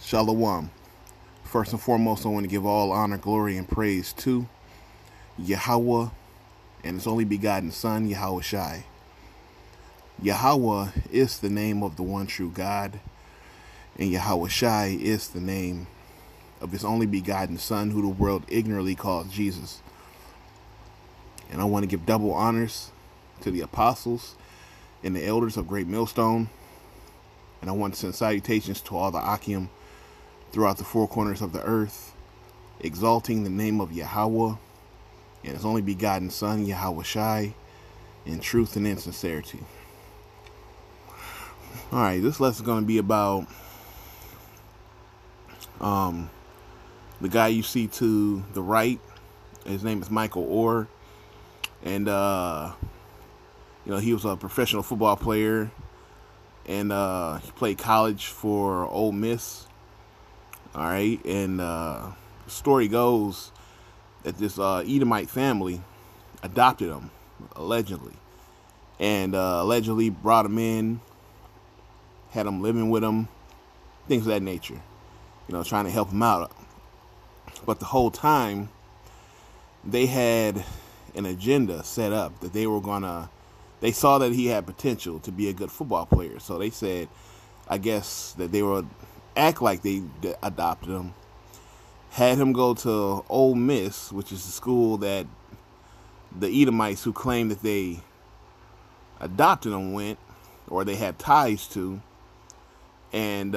Shalom. First and foremost, I want to give all honor, glory, and praise to Yahweh and His only begotten Son, Yahweh Shai. Yahweh is the name of the one true God, and Yahweh Shai is the name of His only begotten Son, who the world ignorantly calls Jesus. And I want to give double honors to the apostles and the elders of Great Millstone. And I want to send salutations to all the Akim throughout the four corners of the earth, exalting the name of Yahweh and His only begotten Son, Yahweh Shai, in truth and in sincerity. Alright, this lesson is going to be about the guy you see to the right. His name is Michael Orr. And, he was a professional football player. And he played college for Ole Miss. Alright, and the story goes that this Edomite family adopted him, allegedly. And allegedly brought him in, had him living with him, things of that nature. Trying to help him out. But the whole time, they had an agenda set up that they saw that he had potential to be a good football player. So they said, I guess, that they would act like they adopted him, had him go to Ole Miss, which is the school that the Edomites who claimed that they adopted him went, or they had ties to, and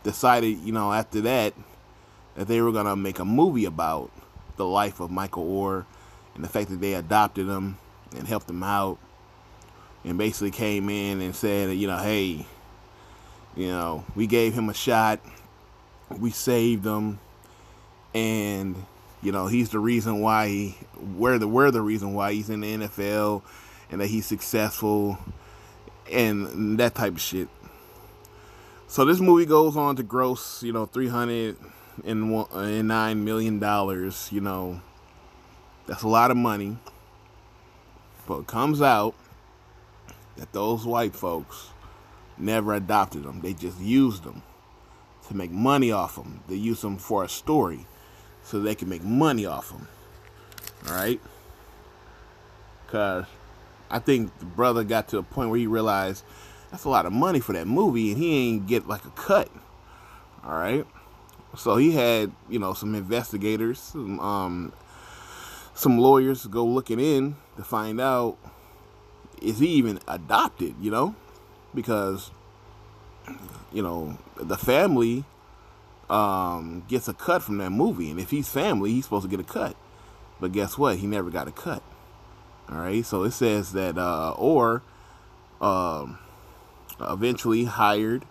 decided, after that they were going to make a movie about the life of Michael Orr and the fact that they adopted him and helped him out, and basically came in and said, hey, we gave him a shot, we saved him, and he's the reason why we're the reason why he's in the NFL and that he's successful and that type of shit. So this movie goes on to gross, $309 million. That's a lot of money. But it comes out that those white folks never adopted them. They just used them to make money off them. They used them for a story so they can make money off them. Alright? Because I think the brother got to a point where he realized that's a lot of money for that movie, and he ain't get like a cut. Alright? So he had, some investigators, some lawyers go looking in to find out, is he even adopted, because, the family gets a cut from that movie. And if he's family, he's supposed to get a cut. But guess what? He never got a cut. Alright, so it says that Orr eventually hired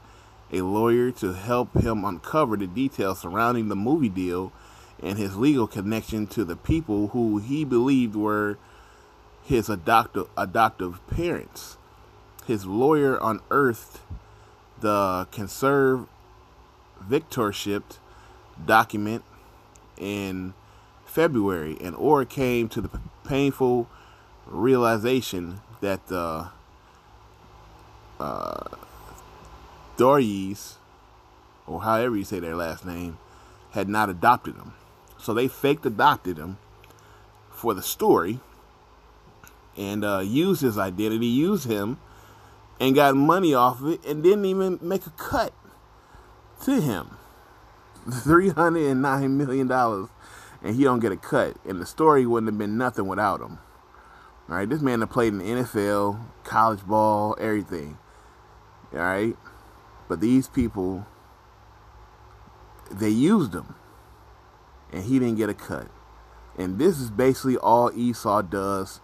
a lawyer to help him uncover the details surrounding the movie deal and his legal connection to the people who he believed were his adoptive parents. His lawyer unearthed the conservatorship document in February, and Orr came to the painful realization that the Doryes, or however you say their last name, had not adopted him. So they faked adopted him for the story and used his identity, used him, and got money off of it, and didn't even make a cut to him. $309 million, and he don't get a cut. And the story wouldn't have been nothing without him. All right, this man had played in the NFL, college ball, everything. All right, but these people, they used him, and he didn't get a cut. And this is basically all Esau does,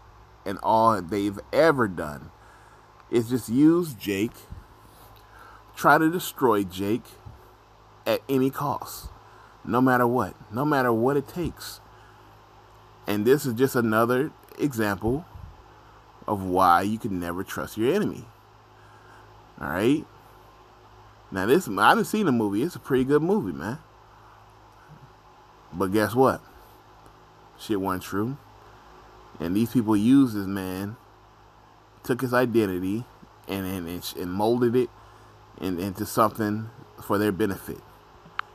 and all they've ever done, is just use Jake, try to destroy Jake at any cost, no matter what it takes. And this is just another example of why you can never trust your enemy. All right. Now I haven't seen the movie. It's a pretty good movie, man. But guess what? Shit wasn't true. And these people used this man, took his identity, and molded it into something for their benefit.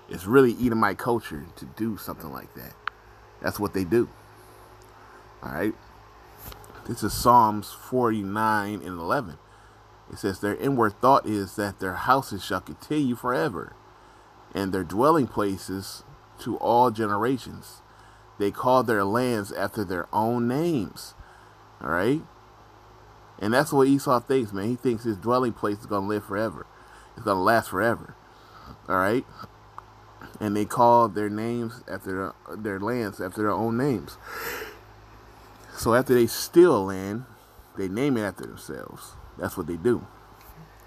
It's really Edomite culture to do something like that. That's what they do. All right. This is Psalms 49 and 11. It says, their inward thought is that their houses shall continue forever, and their dwelling places to all generations. They call their lands after their own names. All right? And that's what Esau thinks, man. He thinks his dwelling place is going to live forever. It's going to last forever. All right? And they call their names after their lands after their own names. So after they steal land, they name it after themselves. That's what they do.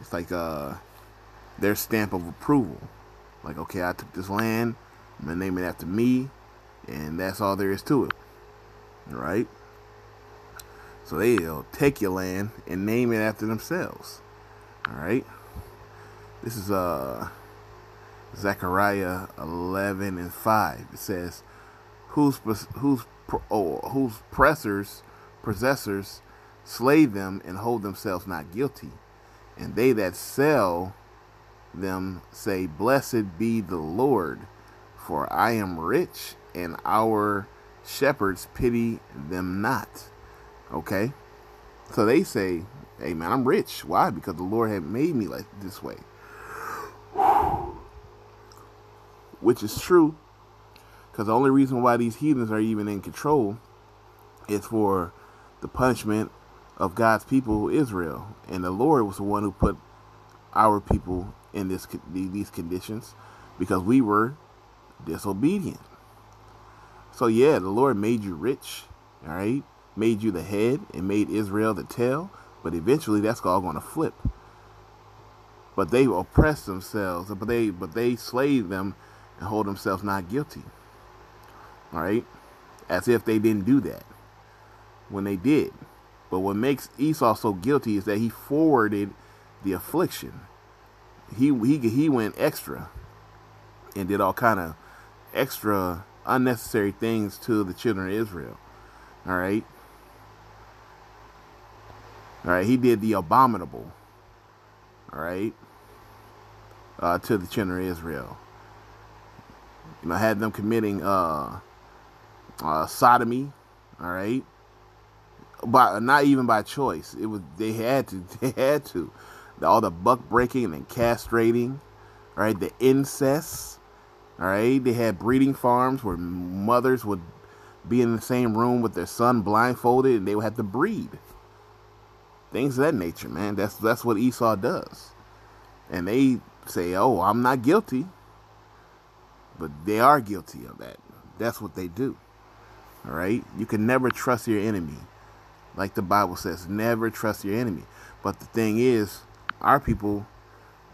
It's like their stamp of approval. Like, okay, I took this land, I'm going to name it after me, and that's all there is to it. All right? So they'll take your land and name it after themselves. All right? This is Zechariah 11 and 5. It says, whose possessors slay them and hold themselves not guilty, and they that sell them say, blessed be the Lord, for I am rich, and our shepherds pity them not. Okay? So they say, hey man, I'm rich. Why? Because the Lord had made me like this way. Which is true, because the only reason why these heathens are even in control is for the punishment of God's people, Israel. And the Lord was the one who put our people in these conditions because we were disobedient. So yeah, the Lord made you rich, all right? Made you the head and made Israel the tail, but eventually that's all going to flip. But they oppress themselves, but they slave them and hold themselves not guilty. All right? As if they didn't do that when they did. But what makes Esau so guilty is that he forwarded the affliction. He went extra and did all kind of extra unnecessary things to the children of Israel. All right? All right, he did the abominable. All right? To the children of Israel. You know, had them committing sodomy, all right, but not even by choice. It was they had to. All the buck breaking and castrating, all right, the incest, all right. They had breeding farms where mothers would be in the same room with their son blindfolded, and they would have to breed. Things of that nature, man. That's what Esau does, and they say, "Oh, I'm not guilty." But they are guilty of that. That's what they do. All right? You can never trust your enemy. Like the Bible says, never trust your enemy. But the thing is, our people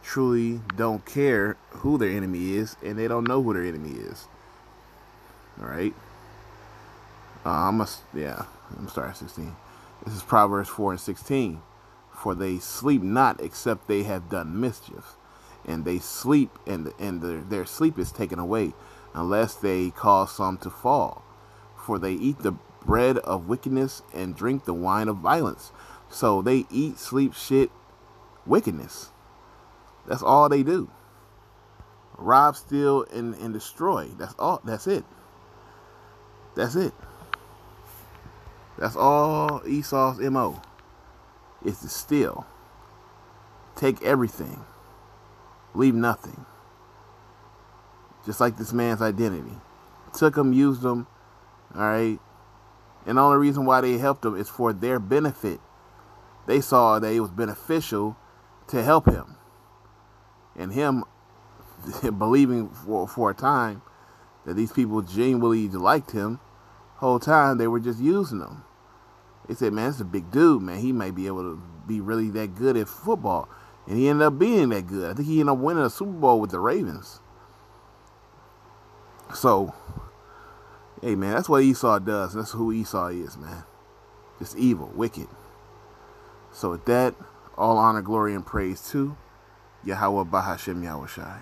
truly don't care who their enemy is, and they don't know who their enemy is. All right? I'm sorry, 16. This is Proverbs 4 and 16. For they sleep not except they have done mischief. And they sleep, and their sleep is taken away, unless they cause some to fall. For they eat the bread of wickedness and drink the wine of violence. So they eat, sleep, shit, wickedness. That's all they do. Rob, steal, and destroy. That's all. That's it. That's it. That's all Esau's MO. Is to steal. Take everything. Leave nothing. Just like this man's identity. Took them, used them, all right? And the only reason why they helped him is for their benefit. They saw that it was beneficial to help him. And him believing for a time that these people genuinely liked him, whole time they were just using him. They said, man, it's a big dude, man. He might be able to be really that good at football. And he ended up being that good. I think he ended up winning a Super Bowl with the Ravens. So, hey, man, that's what Esau does. That's who Esau is, man. Just evil, wicked. So with that, all honor, glory, and praise to Yahweh Bahashem Yahushai.